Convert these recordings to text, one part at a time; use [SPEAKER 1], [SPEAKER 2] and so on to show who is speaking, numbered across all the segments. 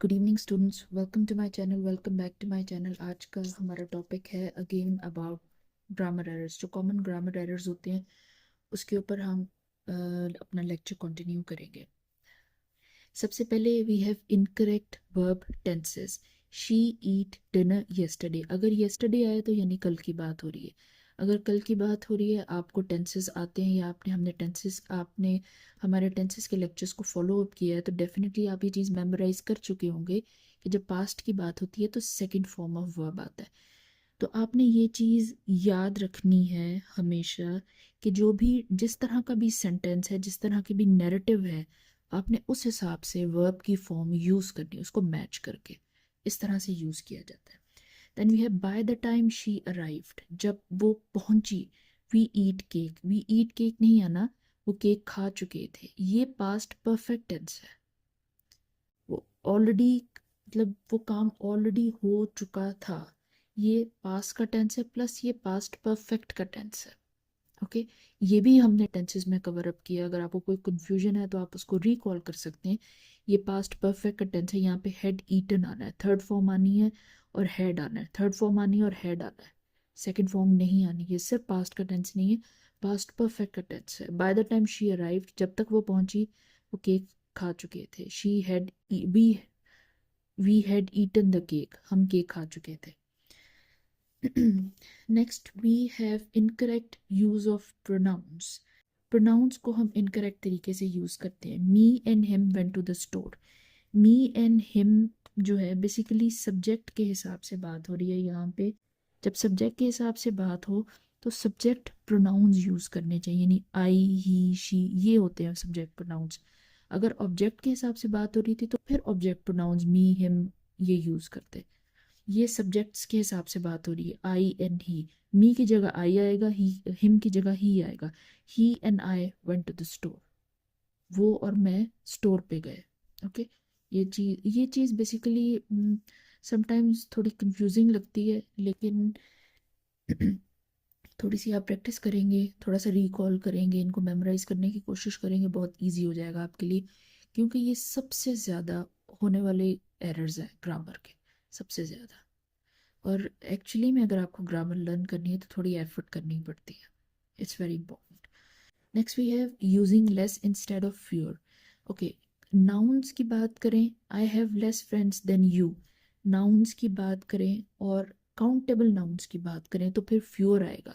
[SPEAKER 1] Good evening students, welcome to my channel, welcome back to my channel. आज का हमारा topic है again about grammar errors. जो common grammar errors होते हैं उसके ऊपर हम अपना लेक्चर कंटिन्यू करेंगे। सबसे पहले we have incorrect verb tenses. She eat dinner yesterday. अगर येस्टरडे आया तो यानी कल की बात हो रही है। अगर कल की बात हो रही है, आपको टेंसेस आते हैं या आपने हमारे टेंसेस के लेक्चर्स को फॉलो अप किया है, तो डेफिनेटली आप ये चीज़ मेमोराइज कर चुके होंगे कि जब पास्ट की बात होती है तो सेकंड फॉर्म ऑफ वर्ब आता है। तो आपने ये चीज़ याद रखनी है हमेशा कि जो भी जिस तरह का भी सेंटेंस है, जिस तरह की भी नैरेटिव है, आपने उस हिसाब से वर्ब की फॉर्म यूज़ करनी है, उसको मैच करके इस तरह से यूज़ किया जाता है। Then we have by the time she arrived. जब वो पहुंची, we eat cake. We eat cake नहीं आना, वो केक खा चुके थे। ये पास्ट परफेक्ट टेंस है। वो ऑलरेडी, मतलब वो काम ऑलरेडी हो चुका था। ये पास्ट का टेंस है प्लस ये पास्ट परफेक्ट का टेंस है। ओके, ये भी हमने टेंसेस में कवर अप किया। अगर आपको कोई कंफ्यूजन है तो आप उसको रिकॉल कर सकते हैं। ये पास्ट परफेक्ट का टेंस है। यहाँ पे हैड ईटन आना है, थर्ड फॉर्म आनी है, और हैड आना है, थर्ड फॉर्म आनी है और हैड आना है, सेकंड फॉर्म नहीं आनी है। सिर्फ पास्ट का टेंस नहीं है, पास्ट परफेक्ट का टेंस है। By the time she arrived, जब तक वो पहुंची वो केक खा चुके थे। She had we had eaten the cake, हम केक खा चुके थे। Next we have incorrect use of pronouns. Pronouns को हम इनकरेक्ट तरीके से यूज करते हैं। Me and him went to the store. Me and him जो है बेसिकली सब्जेक्ट के हिसाब से बात हो रही है यहाँ पे। जब सब्जेक्ट के हिसाब से बात हो तो सब्जेक्ट प्रोनाउंस यूज करने चाहिए, यानी आई, ही, शी, ये होते हैं सब्जेक्ट प्रोनाउंस। अगर ऑब्जेक्ट के हिसाब से बात हो रही थी तो फिर ऑब्जेक्ट प्रोनाउंस मी, हिम ये यूज करते। ये सब्जेक्ट्स के हिसाब से बात हो रही है। आई एंड ही, मी की जगह आई आएगा, ही हिम की जगह ही आएगा। He and I went to the store. वो और मैं स्टोर पे गए। ओके, ये चीज़ बेसिकली समटाइम्स थोड़ी कंफ्यूजिंग लगती है, लेकिन थोड़ी सी आप प्रैक्टिस करेंगे, थोड़ा सा रिकॉल करेंगे, इनको मेमोराइज करने की कोशिश करेंगे, बहुत इजी हो जाएगा आपके लिए। क्योंकि ये सबसे ज़्यादा होने वाले एरर्स हैं ग्रामर के, सबसे ज़्यादा। और एक्चुअली में अगर आपको ग्रामर लर्न करनी है तो थोड़ी एफर्ट करनी पड़ती है। It's very important. Next we have using less instead of fewer. Okay, nouns की बात करें, I have less friends than you. Nouns की बात करें और काउंटेबल नाउन्स की बात करें तो फिर फ्यूअर आएगा,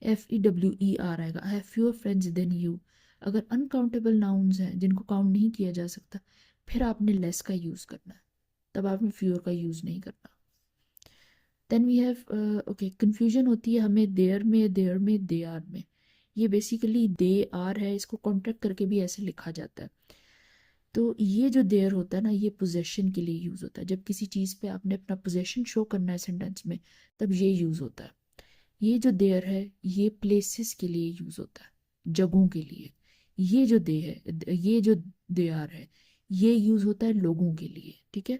[SPEAKER 1] FEWER आएगा। I have fewer friends than you. अगर अनकाउंटेबल नाउन्स हैं जिनको काउंट नहीं किया जा सकता, फिर आपने लेस का यूज़ करना है, तब आपने फ्यूअर का यूज़ नहीं करना। Then we have okay, confusion होती है हमें देयर में दे आर में। ये बेसिकली दे आर है, इसको कॉन्ट्रैक्ट करके भी ऐसे लिखा जाता है। तो ये जो देयर होता है ना, ये पोजेशन के लिए यूज़ होता है। जब किसी चीज़ पे आपने अपना पोजेशन शो करना है सेंटेंस में, तब ये यूज़ होता है। ये जो देयर है ये प्लेसेस के लिए यूज़ होता है, जगहों के लिए। ये जो दे है, ये जो दे आर है, ये यूज़ होता है लोगों के लिए। ठीक है,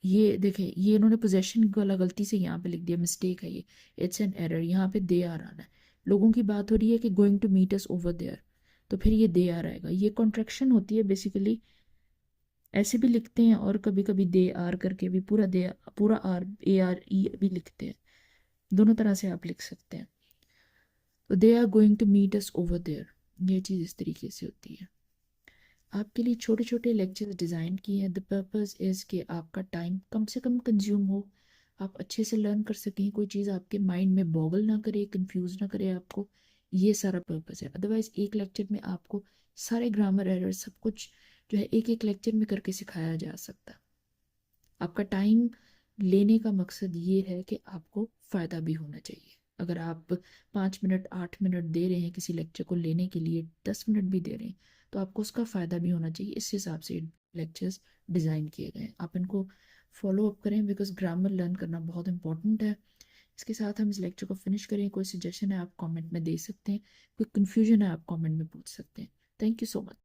[SPEAKER 1] ये देखें, ये इन्होंने पोजेशन वाला गलती से यहाँ पे लिख दिया, मिस्टेक है ये, इट्स एन एरर। यहाँ पे दे आर आना है। लोगों की बात हो रही है कि going to meet us over there, तो फिर ये दे आर आएगा। ये कॉन्ट्रैक्शन होती है बेसिकली, ऐसे भी लिखते हैं और कभी कभी दे आर करके भी पूरा आर ARE भी लिखते हैं। दोनों तरह से आप लिख सकते हैं। तो they are going to meet us over there, ये चीज़ इस तरीके से होती है। आपके लिए छोटे छोटे लेक्चर्स डिज़ाइन किए हैं। द पर्पस इज़ कि आपका टाइम कम से कम कंज्यूम हो, आप अच्छे से लर्न कर सकें, कोई चीज़ आपके माइंड में बॉगल ना करे, कंफ्यूज ना करे आपको। ये सारा पर्पस है। अदरवाइज एक लेक्चर में आपको सारे ग्रामर एरर सब कुछ जो है एक एक लेक्चर में करके सिखाया जा सकता है। आपका टाइम लेने का मकसद ये है कि आपको फ़ायदा भी होना चाहिए। अगर आप 5 मिनट 8 मिनट दे रहे हैं किसी लेक्चर को लेने के लिए, 10 मिनट भी दे रहे हैं, तो आपको उसका फ़ायदा भी होना चाहिए। इस हिसाब से लेक्चर्स डिज़ाइन किए गए हैं। आप इनको फॉलो अप करें, बिकॉज ग्रामर लर्न करना बहुत इंपॉर्टेंट है। इसके साथ हम इस लेक्चर को फिनिश करें। कोई सजेशन है आप कमेंट में दे सकते हैं, कोई कन्फ्यूजन है आप कमेंट में पूछ सकते हैं। Thank you so much.